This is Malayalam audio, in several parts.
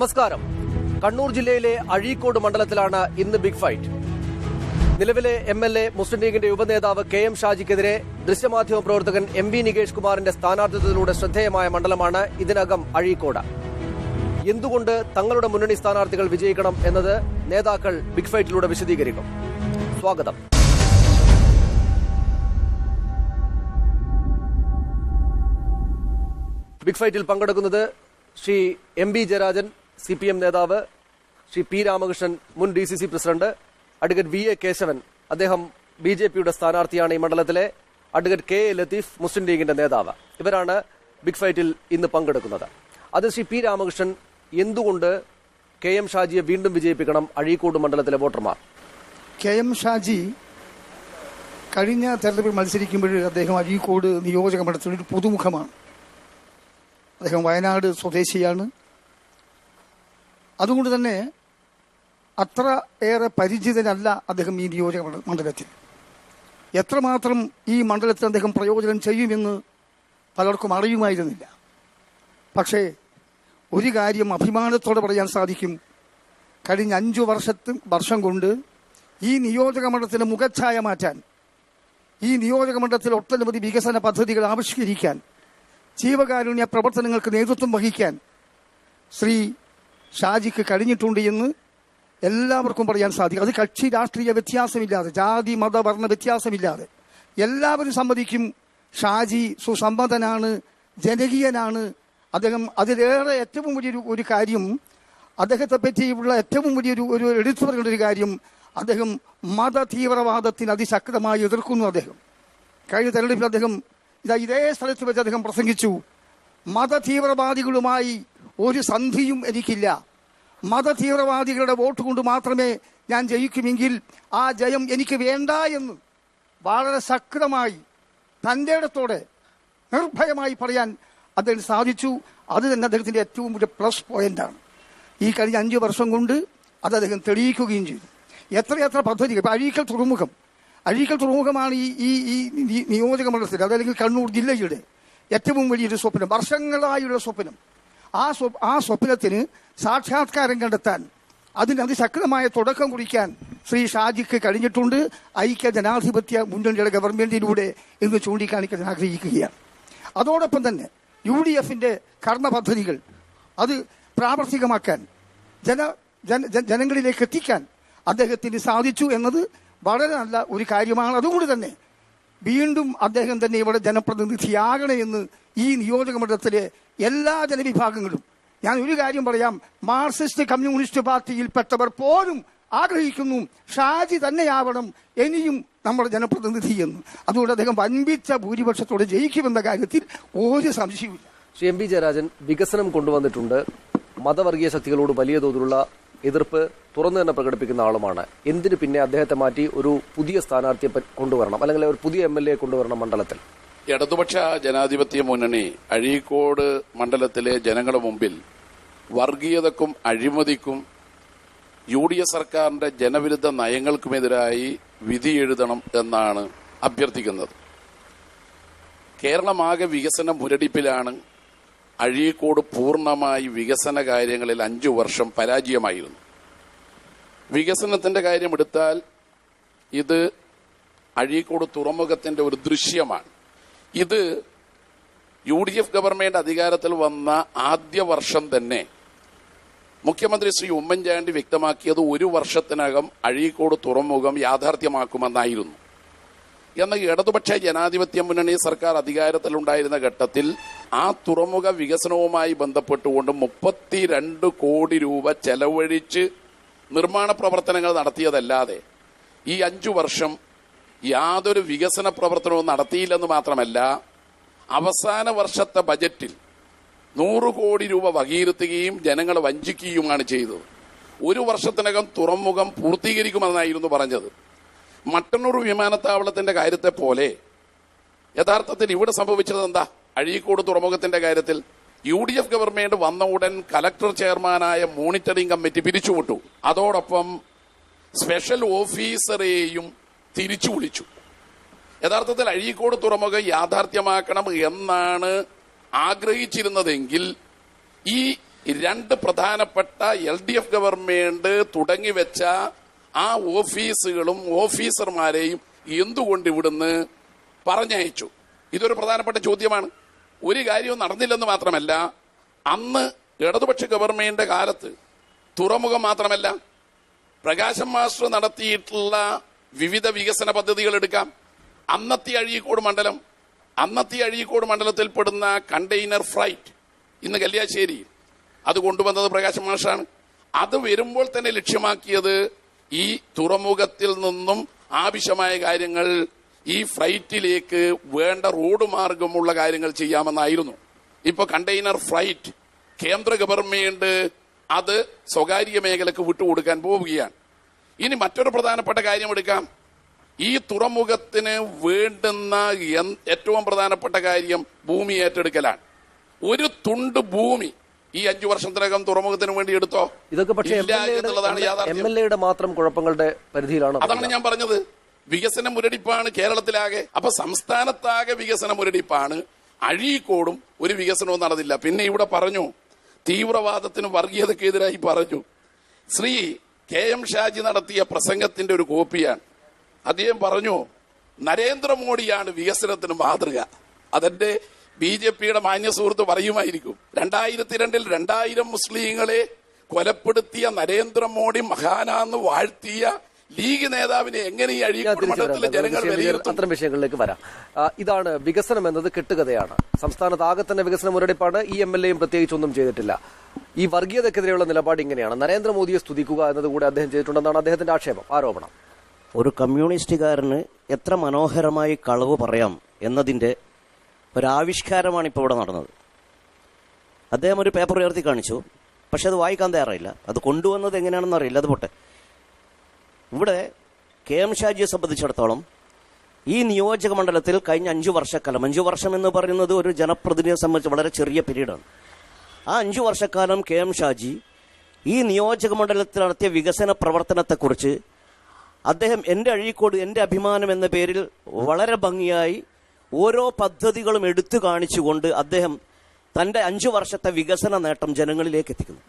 നമസ്കാരം. കണ്ണൂർ ജില്ലയിലെ അഴീക്കോട് മണ്ഡലത്തിലാണ് ഇന്ന് ബിഗ് ഫൈറ്റ്. നിലവിലെ MLA മുസ്ലിം ലീഗിന്റെ യുവനേതാവ് KM ഷാജിക്കെതിരെ ദൃശ്യമാധ്യമ പ്രവർത്തകൻ MB നികേഷ് കുമാറിന്റെ സ്ഥാനാർത്ഥിത്വത്തിലൂടെ ശ്രദ്ധേയമായ മണ്ഡലമാണ് ഇതിനകം അഴീക്കോട്. എന്തുകൊണ്ട് തങ്ങളുടെ മുന്നണി സ്ഥാനാർത്ഥികൾ വിജയിക്കണം എന്നത് നേതാക്കൾ ബിഗ് ഫൈറ്റിലൂടെ വിശദീകരിക്കും. സ്വാഗതം. ബിഗ് ഫൈറ്റിൽ പങ്കെടുക്കുന്നത് ശ്രീ MB ജയരാജൻ, CPM നേതാവ്, ശ്രീ P രാമകൃഷ്ണൻ, മുൻ DCC president, advocate VA Keshavan, അദ്ദേഹം BJPയുടെ സ്ഥാനാർത്ഥിയാണ് ഈ മണ്ഡലത്തിലെ, അഡ്വക്കേറ്റ് KA ലത്തീഫ്, മുസ്ലിം ലീഗിന്റെ നേതാവ്. ഇവരാണ് ബിഗ് ഫൈറ്റിൽ ഇന്ന് പങ്കെടുക്കുന്നത്. അത് ശ്രീ P രാമകൃഷ്ണൻ, എന്തുകൊണ്ട് KM ഷാജിയെ വീണ്ടും വിജയിപ്പിക്കണം അഴീക്കോട് മണ്ഡലത്തിലെ വോട്ടർമാർ? KM ഷാജി കഴിഞ്ഞ തെരഞ്ഞെടുപ്പിൽ മത്സരിക്കുമ്പോൾ അദ്ദേഹം അഴീക്കോട് നിയോജക മണ്ഡലത്തിൽ ഒരു പുതുമുഖമാണ്. അദ്ദേഹം വയനാട് സ്വദേശിയാണ്. അതുകൊണ്ട് തന്നെ അത്ര ഏറെ പരിചിതനല്ല അദ്ദേഹം ഈ നിയോജക മണ്ഡലത്തിൽ. എത്രമാത്രം ഈ മണ്ഡലത്തിൽ അദ്ദേഹം പ്രയോജനം ചെയ്യുമെന്ന് പലർക്കും അറിയുമായിരുന്നില്ല. പക്ഷേ ഒരു കാര്യം അഭിമാനത്തോടെ പറയാൻ സാധിക്കും, കഴിഞ്ഞ 5 വർഷം കൊണ്ട് ഈ നിയോജക മണ്ഡലത്തിന് മുഖച്ഛായ മാറ്റാൻ, ഈ നിയോജക മണ്ഡലത്തിൽ ഒട്ടനവധി വികസന പദ്ധതികൾ ആവിഷ്കരിക്കാൻ, ജീവകാരുണ്യ പ്രവർത്തനങ്ങൾക്ക് നേതൃത്വം വഹിക്കാൻ ശ്രീ ഷാജിക്ക് കഴിഞ്ഞിട്ടുണ്ട് എന്ന് എല്ലാവർക്കും പറയാൻ സാധിക്കും. അത് കക്ഷി രാഷ്ട്രീയ വ്യത്യാസമില്ലാതെ, ജാതി മത വർണ്ണ വ്യത്യാസമില്ലാതെ എല്ലാവരും സമ്മതിക്കും. ഷാജി സുസമ്പന്നനാണ്, ജനകീയനാണ്. അദ്ദേഹം അതിലേറെ ഏറ്റവും വലിയൊരു കാര്യം, അദ്ദേഹത്തെ പറ്റിയുള്ള ഏറ്റവും വലിയൊരു എടുത്തു പറയേണ്ട ഒരു കാര്യം, അദ്ദേഹം മത തീവ്രവാദത്തിന് അതിശക്തമായി എതിർക്കുന്നു. അദ്ദേഹം കഴിഞ്ഞ തെരഞ്ഞെടുപ്പിൽ അദ്ദേഹം ഇതേ സ്ഥലത്ത് വെച്ച് അദ്ദേഹം പ്രസംഗിച്ചു, മത തീവ്രവാദികളുമായി ഒരു സന്ധിയും എനിക്കില്ല, മത തീവ്രവാദികളുടെ വോട്ട് കൊണ്ട് മാത്രമേ ഞാൻ ജയിക്കുമെങ്കിൽ ആ ജയം എനിക്ക് വേണ്ട എന്ന് വളരെ ശക്തമായി തൻ്റെ ഇടത്തോടെ നിർഭയമായി പറയാൻ അദ്ദേഹം സാധിച്ചു. അത് തന്നെ അദ്ദേഹത്തിന്റെ ഏറ്റവും വലിയ പ്ലസ് പോയിന്റാണ്. ഈ കഴിഞ്ഞ 5 വർഷം കൊണ്ട് അത് അദ്ദേഹം തെളിയിക്കുകയും ചെയ്തു. എത്രയെത്ര പദ്ധതികൾ. ഇപ്പൊ അഴീക്കൽ തുറമുഖമാണ് ഈ നിയോജക മണ്ഡലത്തിൽ, അതല്ലെങ്കിൽ കണ്ണൂർ ജില്ലയുടെ ഏറ്റവും വലിയൊരു സ്വപ്നം, വർഷങ്ങളായുള്ള സ്വപ്നം. ആ സ്വപ്നത്തിന് സാക്ഷാത്കാരം കണ്ടെത്താൻ, അതിന് അതിശക്തമായ തുടക്കം കുറിക്കാൻ ശ്രീ ഷാജിക്ക് കഴിഞ്ഞിട്ടുണ്ട്. ഐക്യ ജനാധിപത്യ മുന്നണിയുടെ ഗവൺമെന്റിലൂടെ എന്ന് ചൂണ്ടിക്കാണിക്കാൻ ആഗ്രഹിക്കുകയാണ്. അതോടൊപ്പം തന്നെ UDFന്റെ കർമ്മ പദ്ധതികൾ അത് പ്രാവർത്തികമാക്കാൻ, ജനങ്ങളിലേക്ക് എത്തിക്കാൻ അദ്ദേഹത്തിന് സാധിച്ചു എന്നത് വളരെ നല്ല ഒരു കാര്യമാണ്. അതുകൊണ്ട് തന്നെ വീണ്ടും അദ്ദേഹം തന്നെ ഇവിടെ ജനപ്രതിനിധിയാകണമെന്ന് ഈ നിയോജക മണ്ഡലത്തിലെ എല്ലാ ജനവിഭാഗങ്ങളും, ഞാൻ ഒരു കാര്യം പറയാം, മാർക്സിസ്റ്റ് കമ്മ്യൂണിസ്റ്റ് പാർട്ടിയിൽപ്പെട്ടവർ പോലും ആഗ്രഹിക്കുന്നു ഷാജി തന്നെയാവണം ഇനിയും നമ്മുടെ ജനപ്രതിനിധി എന്ന്. അതുകൊണ്ട് അദ്ദേഹം വൻപിച്ച ഭൂരിപക്ഷത്തോടെ ജയിക്കുമെന്ന കാര്യത്തിൽ ഒരു സംശയവുമില്ല. ശ്രീ MB ജയരാജൻ, വികസനം കൊണ്ടുവന്നിട്ടുണ്ട്. മതവർഗീയ ശക്തികളോട് വലിയ തോതിലുള്ള എതിർപ്പ് തുറന്നു തന്നെ പ്രകടിപ്പിക്കുന്ന ആളുമാണ്. എന്തിന് പിന്നെ അദ്ദേഹത്തെ മാറ്റി ഒരു പുതിയ സ്ഥാനാർത്ഥിയെ കൊണ്ടുവരണം, അല്ലെങ്കിൽ ഒരു പുതിയ MLA കൊണ്ടുവരണം മണ്ഡലത്തിൽ? ഇടതുപക്ഷ ജനാധിപത്യ മുന്നണി അഴീക്കോട് മണ്ഡലത്തിലെ ജനങ്ങളുടെ മുമ്പിൽ വർഗീയതക്കും അഴിമതിക്കും UDF സർക്കാരിന്റെ ജനവിരുദ്ധ നയങ്ങൾക്കുമെതിരായി വിധി എഴുതണം എന്നാണ് അഭ്യർത്ഥിക്കുന്നത്. കേരളമാകെ വികസന മുരടിപ്പിലാണ്. അഴീക്കോട് പൂർണ്ണമായി വികസന കാര്യങ്ങളിൽ 5 വർഷം പരാജയമായിരുന്നു. വികസനത്തിന്റെ കാര്യമെടുത്താൽ ഇത് അഴീക്കോട് തുറമുഖത്തിന്റെ ഒരു ദൃശ്യമാണ്. ഇത് UDF ഗവൺമെന്റ് അധികാരത്തിൽ വന്ന ആദ്യ വർഷം തന്നെ മുഖ്യമന്ത്രി ശ്രീ ഉമ്മൻചാണ്ടി വ്യക്തമാക്കിയത് 1 വർഷത്തിനകം അഴീക്കോട് തുറമുഖം യാഥാർത്ഥ്യമാക്കുമെന്നായിരുന്നു. എന്നാൽ ഇടതുപക്ഷ ജനാധിപത്യ മുന്നണി സർക്കാർ അധികാരത്തിലുണ്ടായിരുന്ന ഘട്ടത്തിൽ ആ തുറമുഖ വികസനവുമായി ബന്ധപ്പെട്ടുകൊണ്ട് 32 കോടി രൂപ ചെലവഴിച്ച് നിർമ്മാണ പ്രവർത്തനങ്ങൾ നടത്തിയതല്ലാതെ ഈ 5 വർഷം യാതൊരു വികസന പ്രവർത്തനവും നടത്തിയില്ലെന്ന് മാത്രമല്ല, അവസാന വർഷത്തെ ബജറ്റിൽ 100 കോടി രൂപ വകയിരുത്തുകയും ജനങ്ങളെ വഞ്ചിക്കുകയുമാണ് ചെയ്തത്. 1 വർഷത്തിനകം തുറമുഖം പൂർത്തീകരിക്കുമെന്നായിരുന്നു പറഞ്ഞത്. മട്ടന്നൂർ വിമാനത്താവളത്തിന്റെ കാര്യത്തെ പോലെ യഥാർത്ഥത്തിൽ ഇവിടെ സംഭവിച്ചത് എന്താ? അഴീക്കോട് തുറമുഖത്തിന്റെ കാര്യത്തിൽ UDF ഗവൺമെന്റ് വന്ന ഉടൻ കലക്ടർ ചെയർമാനായ മോണിറ്ററിംഗ് കമ്മിറ്റി പിരിച്ചുവിട്ടു. അതോടൊപ്പം സ്പെഷ്യൽ ഓഫീസറെയും തിരിച്ചു വിളിച്ചു. യഥാർത്ഥത്തിൽ അഴീക്കോട് തുറമുഖം യാഥാർത്ഥ്യമാക്കണം എന്നാണ് ആഗ്രഹിച്ചിരുന്നതെങ്കിൽ ഈ രണ്ട് പ്രധാനപ്പെട്ട LDF ഗവൺമെന്റ് തുടങ്ങിവെച്ച ആ ഓഫീസുകളും ഓഫീസർമാരെയും എന്തുകൊണ്ട് ഇവിടുന്ന് പറഞ്ഞയച്ചു? ഇതൊരു പ്രധാനപ്പെട്ട ചോദ്യമാണ്. ഒരു കാര്യവും നടന്നില്ലെന്ന് മാത്രമല്ല, അന്ന് ഇടതുപക്ഷ ഗവൺമെന്റിന്റെ കാലത്ത് തുറമുഖം മാത്രമല്ല, പ്രകാശം മാസ്റ്റർ നടത്തിയിട്ടുള്ള വിവിധ വികസന പദ്ധതികൾ എടുക്കാം. അന്നത്തെ അഴീക്കോട് മണ്ഡലത്തിൽപ്പെടുന്ന കണ്ടെയ്നർ ഫ്രൈറ്റ് ഇന്ന് കല്യാശ്ശേരി, അത് കൊണ്ടുവന്നത് പ്രകാശം മാസ്റ്ററാണ്. അത് വരുമ്പോൾ തന്നെ ലക്ഷ്യമാക്കിയത് ഈ തുറമുഖത്തിൽ നിന്നും ആവശ്യമായ കാര്യങ്ങൾ ഈ ഫ്ലൈറ്റിലേക്ക് വേണ്ട റോഡ് മാർഗമുള്ള കാര്യങ്ങൾ ചെയ്യാമെന്നായിരുന്നു. ഇപ്പൊ കണ്ടെയ്നർ ഫ്ലൈറ്റ് കേന്ദ്ര ഗവൺമെന്റ് അത് സ്വകാര്യ മേഖലക്ക് വിട്ടുകൊടുക്കാൻ പോവുകയാണ്. ഇനി മറ്റൊരു പ്രധാനപ്പെട്ട കാര്യം എടുക്കാം. ഈ തുറമുഖത്തിന് വേണ്ടുന്ന ഏറ്റവും പ്രധാനപ്പെട്ട കാര്യം ഭൂമി ഏറ്റെടുക്കലാണ്. ഒരു തുണ്ട് ഭൂമി ഈ 5 വർഷത്തിനകം തുറമുഖത്തിന് വേണ്ടി എടുത്തോ? ഇതൊക്കെ പക്ഷേ എന്നുള്ളതാണ് യാഥാർത്ഥ്യം. MLA മാത്രം കുഴപ്പങ്ങളുടെ പരിധിയിലാണ്. അതാണ് ഞാൻ പറഞ്ഞത്. വികസന മുരടിപ്പാണ് കേരളത്തിലാകെ. അപ്പൊ സംസ്ഥാനത്താകെ വികസന മുരടിപ്പാണ്. അഴീക്കോടും ഒരു വികസനവും നടന്നില്ല. പിന്നെ ഇവിടെ പറഞ്ഞു തീവ്രവാദത്തിന് വർഗീയതക്കെതിരായി പറഞ്ഞു. ശ്രീ KM ഷാജി നടത്തിയ പ്രസംഗത്തിന്റെ ഒരു കോപ്പിയാണ്. അദ്ദേഹം പറഞ്ഞു നരേന്ദ്രമോദിയാണ് വികസനത്തിന് മാതൃക. അതെന്റെ BJPയുടെ മാന്യ സുഹൃത്ത് പറയുമായിരിക്കും. 2002 2000 മുസ്ലിങ്ങളെ കൊലപ്പെടുത്തിയ നരേന്ദ്രമോദി മഹാനാന്ന് വാഴ്ത്തിയ ലീഗ് നേതാവിനെ എങ്ങനെ ഈ അഴീക്കോട് മണ്ഡലത്തിലെ ജനങ്ങൾ വിലയിരുത്തും? അത്തരം വിഷയങ്ങളിലേക്ക് വരാം. ഇതാണ് വികസനം എന്നത് കെട്ടുകഥയാണ്. സംസ്ഥാനത്ത് ആകെ തന്നെ വികസന മുരടിപ്പാണ്. ഈ MLAയും പ്രത്യേകിച്ചൊന്നും ചെയ്തിട്ടില്ല. ഈ വർഗീയതക്കെതിരെയുള്ള നിലപാട് ഇങ്ങനെയാണ്. നരേന്ദ്രമോദിയെ സ്തുതിക്കുക എന്നതുകൂടെ അദ്ദേഹം ചെയ്തിട്ടുണ്ടെന്നാണ് അദ്ദേഹത്തിന്റെ ആരോപണം. ഒരു കമ്മ്യൂണിസ്റ്റുകാരന് എത്ര മനോഹരമായി കളവ് പറയാം എന്നതിന്റെ ഒരാവിഷ്കാരമാണ് ഇപ്പോൾ ഇവിടെ നടന്നത്. അദ്ദേഹം ഒരു പേപ്പർ ഉയർത്തി കാണിച്ചു, പക്ഷെ അത് വായിക്കാൻ തയ്യാറായില്ല. അത് കൊണ്ടുവന്നത് എങ്ങനെയാണെന്ന് അറിയില്ല. അത് പോട്ടെ. ഇവിടെ KM ഷാജിയെ സംബന്ധിച്ചിടത്തോളം ഈ നിയോജക മണ്ഡലത്തിൽ കഴിഞ്ഞ 5 വർഷക്കാലം, 5 വർഷം എന്ന് പറയുന്നത് ഒരു ജനപ്രതിനിധിയെ സംബന്ധിച്ച് വളരെ ചെറിയ പീരീഡാണ്. ആ 5 വർഷക്കാലം KM ഷാജി ഈ നിയോജക മണ്ഡലത്തിൽ നടത്തിയ വികസന പ്രവർത്തനത്തെക്കുറിച്ച് അദ്ദേഹം എൻ്റെ അഴീക്കോട് എൻ്റെ അഭിമാനം എന്ന പേരിൽ വളരെ ഭംഗിയായി ഓരോ പദ്ധതികളും എടുത്തു കാണിച്ചുകൊണ്ട് അദ്ദേഹം തൻ്റെ 5 വർഷത്തെ വികസന നേട്ടം ജനങ്ങളിലേക്ക് എത്തിക്കുന്നു.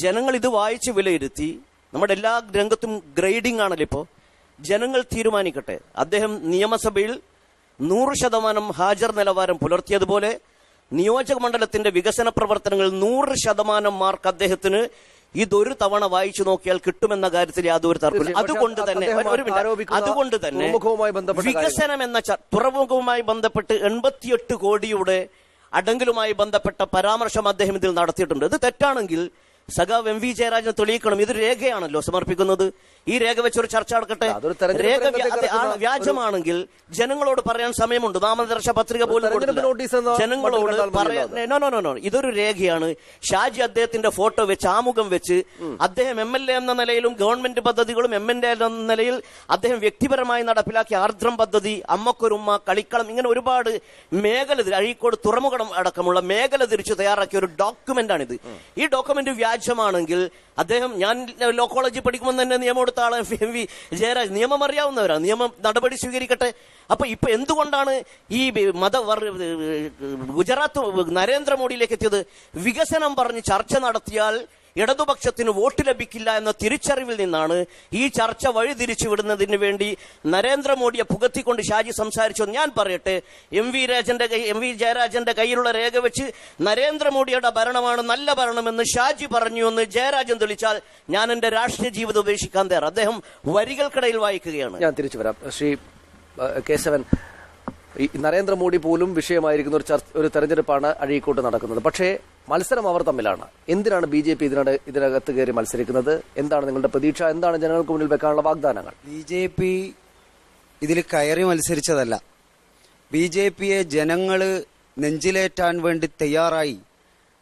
ജനങ്ങൾ ഇത് വായിച്ച് വിലയിരുത്തി. നമ്മുടെ എല്ലാ രംഗത്തും ഗ്രേഡിംഗ് ആണല്ലോ ഇപ്പോൾ. ജനങ്ങൾ തീരുമാനിക്കട്ടെ. അദ്ദേഹം നിയമസഭയിൽ 100% ഹാജർ നിലവാരം പുലർത്തിയതുപോലെ നിയോജക മണ്ഡലത്തിന്റെ വികസന പ്രവർത്തനങ്ങൾ 100% മാർക്ക് അദ്ദേഹത്തിന് ഇതൊരു തവണ വായിച്ചു നോക്കിയാൽ കിട്ടുമെന്ന കാര്യത്തിൽ യാതൊരു തർക്കമില്ല. അതുകൊണ്ട് തന്നെ വികസനം എന്ന തുറമുഖവുമായി ബന്ധപ്പെട്ട് 88 കോടിയുടെ അടങ്കലുമായി ബന്ധപ്പെട്ട പരാമർശം അദ്ദേഹം ഇതിൽ നടത്തിയിട്ടുണ്ട്. ഇത് തെറ്റാണെങ്കിൽ സഖാവ് MV ജയരാജൻ തെളിയിക്കണം. ഇത് രേഖയാണല്ലോ സമർപ്പിക്കുന്നത്. ഈ രേഖ വെച്ചൊരു ചർച്ച നടക്കട്ടെ. രേഖ വ്യാജമാണെങ്കിൽ ജനങ്ങളോട് പറയാൻ സമയമുണ്ട്. നാമനിർദ്ദേശ പത്രിക പോലും ജനങ്ങളോട് പറയാൻ. നോ, ഇതൊരു രേഖയാണ്. ഷാജി അദ്ദേഹത്തിന്റെ ഫോട്ടോ വെച്ച് ആമുഖം വെച്ച് അദ്ദേഹം MLA എന്ന നിലയിലും ഗവൺമെന്റ് പദ്ധതികളും MLA എന്ന നിലയിൽ അദ്ദേഹം വ്യക്തിപരമായി നടപ്പിലാക്കിയ ആർദ്രം പദ്ധതി, അമ്മക്കൊരുമ്മ, കളിക്കളം, ഇങ്ങനെ ഒരുപാട് മേഖല, അഴീക്കോട് തുറമുഖം അടക്കമുള്ള മേഖല തിരിച്ചു തയ്യാറാക്കിയ ഒരു ഡോക്യുമെന്റാണിത്. ഈ ഡോക്യുമെന്റ് വ്യാജമാണെങ്കിൽ അദ്ദേഹം, ഞാൻ ലോ കോളേജിൽ പഠിക്കുമ്പോൾ തന്നെ നിയമം എടുത്ത ആളെ MV ജയരാജ് നിയമം അറിയാവുന്നവരാണ്. നിയമം നടപടി സ്വീകരിക്കട്ടെ. അപ്പൊ ഇപ്പൊ എന്തുകൊണ്ടാണ് ഈ ഗുജറാത്ത് നരേന്ദ്രമോദിയിലേക്ക് എത്തിയത്? വികസനം പറഞ്ഞ് ചർച്ച നടത്തിയാൽ ഇടതുപക്ഷത്തിന് വോട്ട് ലഭിക്കില്ല എന്ന തിരിച്ചറിവിൽ നിന്നാണ് ഈ ചർച്ച വഴിതിരിച്ചു വിടുന്നതിന് വേണ്ടി നരേന്ദ്രമോദിയെ പുകത്തിക്കൊണ്ട് ഷാജി സംസാരിച്ചു. ഞാൻ പറയട്ടെ, MV ജയരാജന്റെ കയ്യിലുള്ള രേഖ വെച്ച് നരേന്ദ്രമോദിയുടെ ഭരണമാണ് നല്ല ഭരണമെന്ന് ഷാജി പറഞ്ഞു എന്ന് ജയരാജൻ തെളിച്ചാൽ ഞാൻ എന്റെ രാഷ്ട്രീയ ജീവിതം ഉപേക്ഷിക്കാൻ തയ്യാറ്. അദ്ദേഹം വരികൾക്കിടയിൽ വായിക്കുകയാണ്. ഞാൻ തിരിച്ചു വരാം. ശ്രീ കേശവൻ, ഈ നരേന്ദ്രമോദി പോലും വിഷയമായിരിക്കുന്ന ഒരു തെരഞ്ഞെടുപ്പാണ് അഴീക്കോട്ട് നടക്കുന്നത്. പക്ഷേ മത്സരം അവർ തമ്മിലാണ്. എന്തിനാണ് BJP ഇതിനകത്ത് കയറി മത്സരിക്കുന്നത്? എന്താണ് നിങ്ങളുടെ പ്രതീക്ഷ? എന്താണ് ജനങ്ങൾക്ക് മുന്നിൽ വെക്കാനുള്ള വാഗ്ദാനങ്ങൾ? BJP ഇതിൽ കയറി മത്സരിച്ചതല്ല. BJPയെ ജനങ്ങൾ നെഞ്ചിലേറ്റാൻ വേണ്ടി തയ്യാറായി.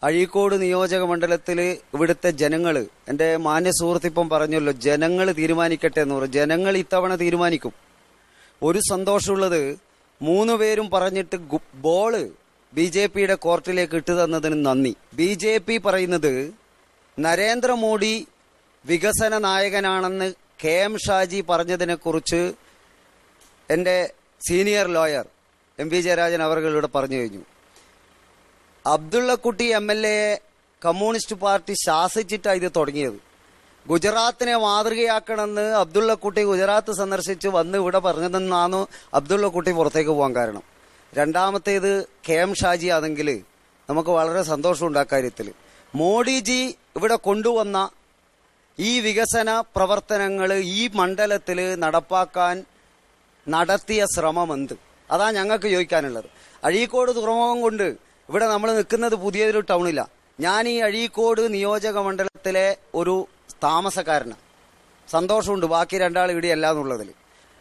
അഴീക്കോട് നിയോജക മണ്ഡലത്തിൽ ഇവിടുത്തെ ജനങ്ങൾ, എൻ്റെ മാന്യ സുഹൃത്തിപ്പം പറഞ്ഞല്ലോ, ജനങ്ങൾ തീരുമാനിക്കട്ടെ എന്ന് പറഞ്ഞു. ജനങ്ങൾ ഇത്തവണ തീരുമാനിക്കും. ഒരു സന്തോഷമുള്ളത്, 3 പേരും പറഞ്ഞിട്ട് ബോള് BJPയുടെ കോർട്ടിലേക്ക് ഇട്ടു തന്നതിന് നന്ദി. BJP പറയുന്നത് നരേന്ദ്രമോദി വികസന നായകനാണെന്ന് KM ഷാജി പറഞ്ഞതിനെ കുറിച്ച് എൻ്റെ സീനിയർ ലോയർ MV ജയരാജൻ അവരുടെ പറഞ്ഞു കഴിഞ്ഞു. അബ്ദുള്ളക്കുട്ടി MLA കമ്മ്യൂണിസ്റ്റ് പാർട്ടി ശാസിച്ചിട്ടാണ് ഇത് തുടങ്ങിയത്. ഗുജറാത്തിനെ മാതൃകയാക്കണമെന്ന് അബ്ദുള്ളക്കുട്ടി ഗുജറാത്ത് സന്ദർശിച്ച് വന്ന് ഇവിടെ പറഞ്ഞതെന്നാണ് അബ്ദുള്ളക്കുട്ടി പുറത്തേക്ക് പോകാൻ കാരണം. രണ്ടാമത്തേത് KM ഷാജി ആണെങ്കിൽ നമുക്ക് വളരെ സന്തോഷമുണ്ട് അക്കാര്യത്തിൽ. മോഡിജി ഇവിടെ കൊണ്ടുവന്ന ഈ വികസന പ്രവർത്തനങ്ങൾ ഈ മണ്ഡലത്തിൽ നടപ്പാക്കാൻ നടത്തിയ ശ്രമം എന്ത്? അതാ ഞങ്ങൾക്ക് ചോദിക്കാനുള്ളത്. അഴീക്കോട് തുറമുഖം കൊണ്ട് ഇവിടെ നമ്മൾ നിൽക്കുന്നത് പുതിയൊരു ടൗണില്ല. ഞാൻ ഈ അഴീക്കോട് നിയോജക മണ്ഡലത്തിലെ ഒരു താമസക്കാരനാണ്. സന്തോഷമുണ്ട് ബാക്കി രണ്ടാൾ ഇവിടെയല്ല എന്നുള്ളതിൽ.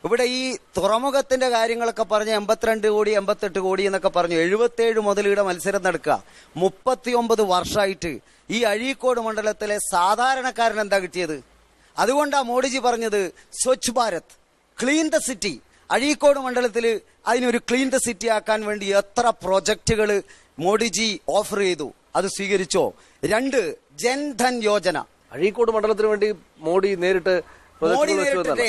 ഇവിടെ ഈ തുറമുഖത്തിന്റെ കാര്യങ്ങളൊക്കെ പറഞ്ഞ് 82 കോടി 88 കോടി എന്നൊക്കെ പറഞ്ഞു 77 മുതൽ ഇവിടെ മത്സരം നടക്കുക. 39 വർഷമായിട്ട് ഈ അഴീക്കോട് മണ്ഡലത്തിലെ സാധാരണക്കാരൻ എന്താ കിട്ടിയത്? അതുകൊണ്ടാണ് മോഡിജി പറഞ്ഞത് Swachh Bharat, clean the city. Azhikode മണ്ഡലത്തിൽ അതിനൊരു ക്ലീൻ ദ സിറ്റി ആക്കാൻ വേണ്ടി എത്ര പ്രൊജക്ടുകൾ മോഡിജി ഓഫർ ചെയ്തു, അത് സ്വീകരിച്ചോ? 2 ജൻധൻ യോജന. അഴീക്കോട് മണ്ഡലത്തിന് വേണ്ടി മോഡി നേരിട്ട്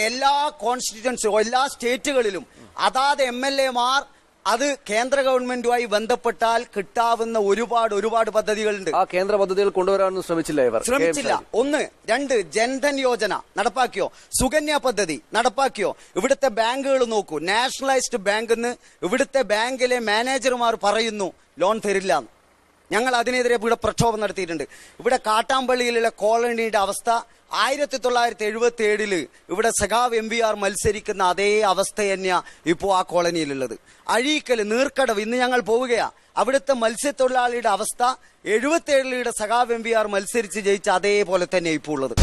എല്ലാ കോൺസ്റ്റിറ്റ്യുവൻസി എല്ലാ സ്റ്റേറ്റുകളിലും അതാത് MLA-മാർ അത് കേന്ദ്ര ഗവൺമെന്റുമായി ബന്ധപ്പെട്ടാൽ കിട്ടാവുന്ന ഒരുപാട് പദ്ധതികളുണ്ട്. ആ കേന്ദ്ര പദ്ധതികൾ കൊണ്ടുവരാനൊന്നും ശ്രമിച്ചില്ല. 1. 2 ജൻധൻ യോജന നടപ്പാക്കിയോ? സുകന്യ പദ്ധതി നടപ്പാക്കിയോ? ഇവിടുത്തെ ബാങ്കുകൾ നോക്കൂ. നാഷണലൈസ്ഡ് ബാങ്കെന്ന് ഇവിടുത്തെ ബാങ്കിലെ മാനേജർമാർ പറയുന്നു ലോൺ തരില്ല. ഞങ്ങൾ അതിനെതിരെ ഇവിടെ പ്രക്ഷോഭം നടത്തിയിട്ടുണ്ട്. ഇവിടെ കാട്ടാമ്പള്ളിയിലുള്ള കോളനിയുടെ അവസ്ഥ 1977 ഇവിടെ സഖാവ് MVR മത്സരിക്കുന്ന അതേ അവസ്ഥ തന്നെയാ ഇപ്പോൾ ആ കോളനിയിലുള്ളത്. അഴീക്കൽ, നീർക്കടവ് ഇന്ന് ഞങ്ങൾ പോവുകയാ. അവിടുത്തെ മത്സ്യത്തൊഴിലാളിയുടെ അവസ്ഥ 77 സഖാവ് MVR മത്സരിച്ച് ജയിച്ച അതേപോലെ തന്നെ ഇപ്പോൾ ഉള്ളത്.